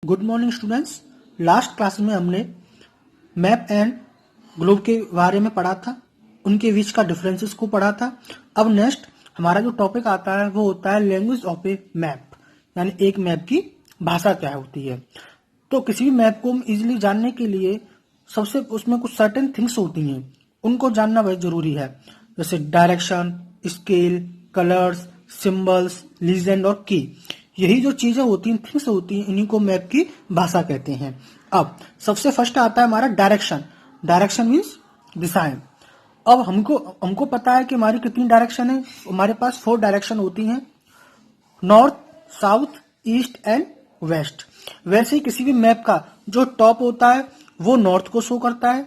Good morning students. Last class में हमने map and globe के बारे में पढ़ा था, उनके बीच का डिफरेंसेस को पढ़ा था। अब नेक्स्ट हमारा जो टॉपिक आता है वो होता है लैंग्वेज ऑफ ए मैप, यानी एक मैप की भाषा क्या होती है। तो किसी भी मैप को इजीली जानने के लिए सबसे उसमें कुछ सर्टेन थिंग्स होती हैं, उनको जानना बहुत जरूरी है, जैसे direction, scale, colours, symbols, legend और की। यही जो चीजें होती हैं, थिंग्स होती हैं, इन्हीं को मैप की भाषा कहते हैं। अब सबसे फर्स्ट आता है हमारा डायरेक्शन। डायरेक्शन मीन्स दिशाएं। अब हमको पता है कि हमारी कितनी डायरेक्शन है। हमारे पास 4 डायरेक्शन होती हैं, north, south, east and west. वैसे ही किसी भी मैप का जो टॉप होता है वो नॉर्थ को शो करता है,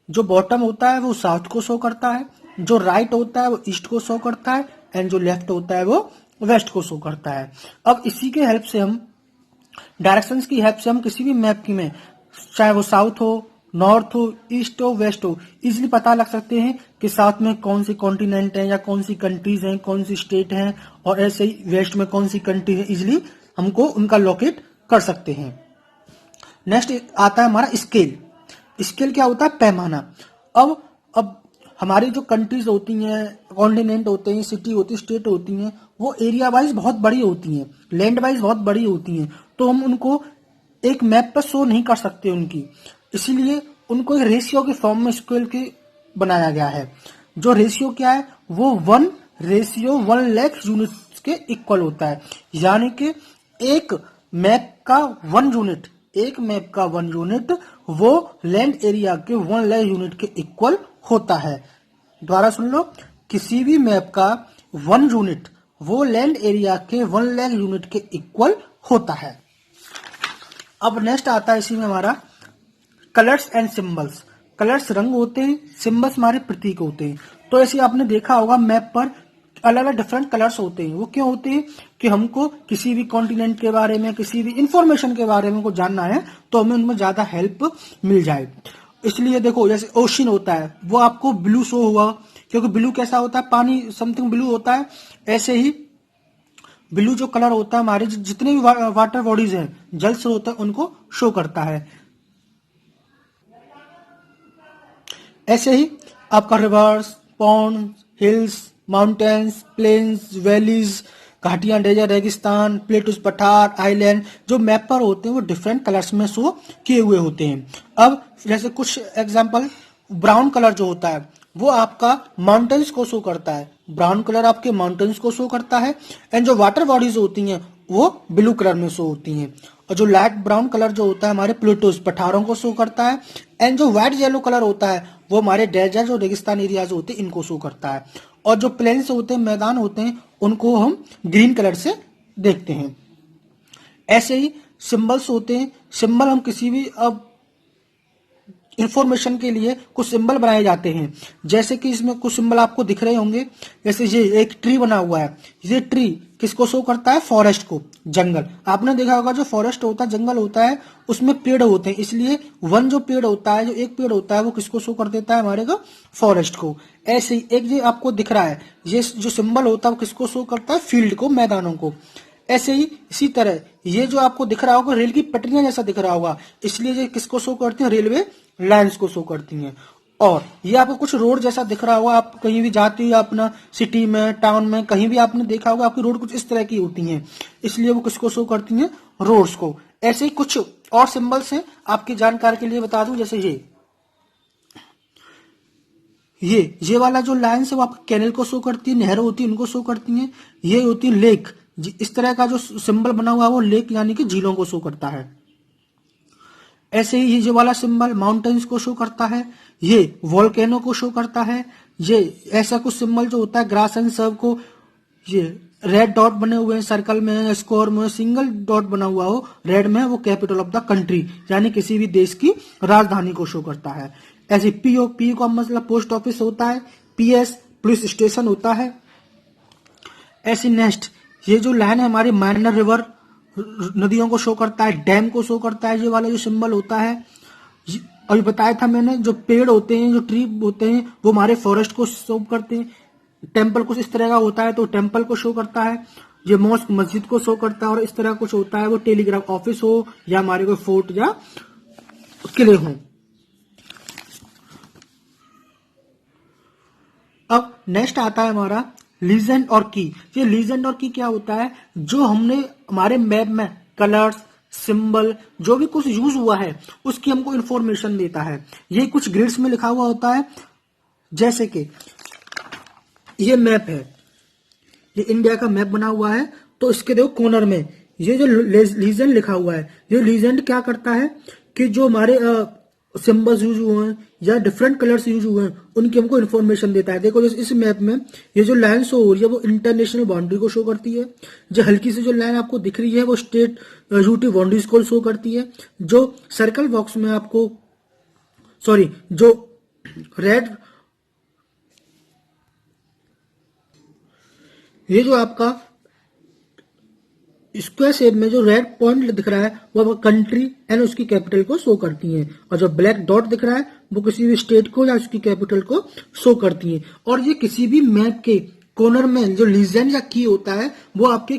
जो बॉटम होता है वो साउथ को शो करता है, जो राइट होता है वो ईस्ट को शो करता है एंड जो लेफ्ट होता है वो वेस्ट को शो करता है। अब इसी के हेल्प से हम डायरेक्शंस की हेल्प से हम किसी भी मैप की में, चाहे वो साउथ हो, नॉर्थ हो, ईस्ट हो, वेस्ट हो, इजिली पता लग सकते हैं कि साउथ में कौन सी कॉन्टिनेंट है या कौन सी कंट्रीज हैं, कौन सी स्टेट हैं, और ऐसे ही वेस्ट में कौन सी कंट्री है। इजिली हमको उनका लोकेट कर सकते हैं। नेक्स्ट आता है हमारा स्केल। स्केल क्या होता है? पैमाना। अब हमारी जो कंट्रीज होती हैं, कॉन्टिनेंट होते हैं, सिटी होती है, स्टेट होती हैं, वो एरिया वाइज बहुत बड़ी होती हैं, लैंड वाइज बहुत बड़ी होती हैं, तो हम उनको एक मैप पर शो नहीं कर सकते उनकी, इसीलिए उनको एक रेशियो के फॉर्म में स्केल के बनाया गया है। जो रेशियो क्या है? वो 1:1,00,000 यूनिट के इक्वल होता है, यानी कि एक मैप का 1 यूनिट, एक मैप का 1 यूनिट वो लैंड एरिया के 1,00,000 यूनिट के इक्वल होता है। दोबारा सुन लो, किसी भी मैप का 1 यूनिट वो लैंड एरिया के 1,00,000 यूनिट के इक्वल होता है। अब नेक्स्ट आता है इसी में हमारा कलर्स एंड सिंबल्स। कलर्स रंग होते हैं, सिंबल्स हमारे प्रतीक होते हैं। तो ऐसे आपने देखा होगा मैप पर अलग अलग डिफरेंट कलर्स होते हैं। वो क्यों होते हैं? कि हमको किसी भी कॉन्टिनेंट के बारे में, किसी भी इंफॉर्मेशन के बारे में को जानना है तो हमें उनमें ज्यादा हेल्प मिल जाए। इसलिए देखो, जैसे ओशन होता है वो आपको ब्लू शो हुआ, क्योंकि ब्लू कैसा होता है? पानी, समथिंग ब्लू होता है। ऐसे ही ब्लू जो कलर होता है हमारे जितने भी वाटर बॉडीज हैं, जल स्रोत है, उनको शो करता है। ऐसे ही आपका rivers, pond, hills, mountains, plains, valleys, घाटियां, डेजर्ट, रेगिस्तान, प्लेटूस, पठार, आइलैंड, जो मैप पर होते हैं वो डिफरेंट कलर्स में शो किए हुए होते हैं। अब जैसे कुछ एग्जांपल, ब्राउन कलर जो होता है वो आपका माउंटेन्स को शो करता है, ब्राउन कलर आपके माउंटेन्स को शो करता है। एंड जो वाटर बॉडीज होती हैं वो ब्लू कलर में शो होती हैं। और जो लाइट ब्राउन कलर जो होता है हमारे प्लेटूस, पठारों को शो करता है। एंड जो व्हाइट येलो कलर होता है वो हमारे डेजर्ट और रेगिस्तान एरियाज होते हैं, इनको शो करता है। और जो प्लेन्स होते हैं, मैदान होते हैं, उनको हम ग्रीन कलर से देखते हैं। ऐसे ही सिंबल्स होते हैं। सिंबल हम किसी भी, अब इंफॉर्मेशन के लिए कुछ सिंबल बनाए जाते हैं, जैसे कि इसमें कुछ सिंबल आपको दिख रहे होंगे। जैसे ये एक ट्री बना हुआ है, ये ट्री किसको शो करता है? फॉरेस्ट को, जंगल। आपने देखा होगा जो फॉरेस्ट होता है, जंगल होता है, उसमें पेड़ होते हैं, इसलिए वन जो पेड़ होता है, जो एक पेड़ होता है, वो किसको शो कर देता है? हमारे को फॉरेस्ट को। ऐसे ही एक ये आपको दिख रहा है, ये जो सिंबल होता है वो किसको शो करता है? फील्ड को, मैदानों को। ऐसे ही इसी तरह ये जो आपको दिख रहा होगा रेल की पटरियां जैसा दिख रहा होगा, इसलिए ये किसको शो करती है? रेलवे लाइंस को शो करती हैं। और ये आपको कुछ रोड जैसा दिख रहा होगा, आप कहीं भी जाते हो अपना सिटी में, टाउन में, कहीं भी आपने देखा होगा आपकी रोड कुछ इस तरह की होती हैं, इसलिए वो किसको शो करती हैं? रोड्स को। ऐसे ही कुछ और सिंबल्स हैं, आपकी जानकारी के लिए बता दूं, जैसे ये वाला जो लाइन है वो आपको कैनल को शो करती है, नहर होती है उनको शो करती है। ये होती है लेक। इस तरह का जो सिंबल बना हुआ है वो लेक यानी कि झीलों को शो करता है। ऐसे ही ये वाला सिंबल माउंटेन्स को शो करता है, ये वोल्केनो को शो करता है। ये ऐसा कुछ सिंबल जो होता है ग्रास एंड सर्व को, ये रेड डॉट बने हुए हैं, सर्कल में, स्क्वायर में, सिंगल डॉट बना हुआ हो रेड में, वो कैपिटल ऑफ द कंट्री यानी किसी भी देश की राजधानी को शो करता है। ऐसे पी का मतलब पोस्ट ऑफिस होता है, पीएस पुलिस स्टेशन होता है। ऐसे नेक्स्ट ये जो लाइन है हमारी माइनर रिवर, नदियों को शो करता है, डैम को शो करता है। ये वाला जो सिंबल होता है, अभी बताया था मैंने, जो पेड़ होते हैं, जो ट्री होते हैं, वो हमारे फॉरेस्ट को शो करते हैं। टेम्पल कुछ इस तरह का होता है तो टेम्पल को शो करता है। ये मॉस्क मस्जिद को शो करता है, और इस तरह कुछ होता है वो टेलीग्राफ ऑफिस हो या हमारे कोई फोर्ट या किले हों। अब नेक्स्ट आता है हमारा लीजेंड और की। ये लीजेंड और की क्या होता है, जो हमने हमारे मैप में कलर्स, सिंबल, जो भी कुछ यूज हुआ है उसकी हमको इंफॉर्मेशन देता है। ये कुछ ग्रिड्स में लिखा हुआ होता है, जैसे कि ये मैप है, ये इंडिया का मैप बना हुआ है, तो इसके देखो कॉर्नर में ये जो लीजेंड लिखा हुआ है, ये लीजेंड क्या करता है कि जो हमारे सिंबल्स यूज हुए हैं या डिफरेंट कलर्स यूज हुए हैं उनकी हमको इन्फॉर्मेशन देता है। देखो जैसे इस मैप में ये जो लाइन शो हो रही है वो इंटरनेशनल बाउंड्री को शो करती है। जो हल्की सी जो लाइन आपको दिख रही है वो स्टेट यूटी बाउंड्रीज को शो करती है। जो सर्कल बॉक्स में आपको जो रेड, ये जो आपका स्क्वायर शेप में जो रेड पॉइंट दिख रहा है वो कंट्री एंड उसकी कैपिटल को शो करती हैं, और जो ब्लैक डॉट दिख रहा है वो किसी भी स्टेट को या उसकी कैपिटल को शो करती हैं। और ये किसी भी मैप के कॉर्नर में जो लीजेंड या की होता है वो आपके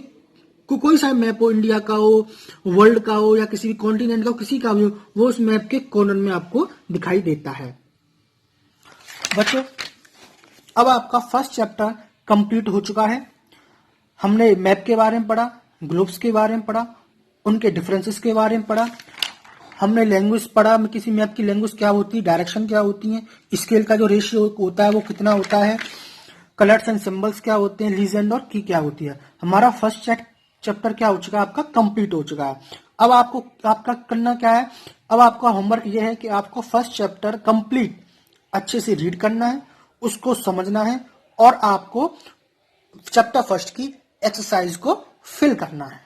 कोई सा मैप हो, इंडिया का हो, वर्ल्ड का हो या किसी भी कॉन्टिनेंट का हो, किसी का भी हो, वो उस मैप के कॉर्नर में आपको दिखाई देता है। बच्चों अब आपका फर्स्ट चैप्टर कंप्लीट हो चुका है। हमने मैप के बारे में पढ़ा, ग्लोब्स के बारे में पढ़ा, उनके डिफरेंसेस के बारे में पढ़ा, हमने लैंग्वेज पढ़ा, किसी मैप की लैंग्वेज क्या होती है, डायरेक्शन क्या होती है, स्केल का जो रेशियो होता है वो कितना होता है, कलर्स एंड सिंबल्स क्या होते हैं, लीजेंड और की क्या होती है। हमारा फर्स्ट चैप्टर क्या हो चुका है, आपका कंप्लीट हो चुका है। अब आपका करना क्या है, अब आपका होमवर्क ये है कि आपको फर्स्ट चैप्टर कंप्लीट अच्छे से रीड करना है, उसको समझना है और आपको चैप्टर फर्स्ट की एक्सरसाइज को फिल करना है।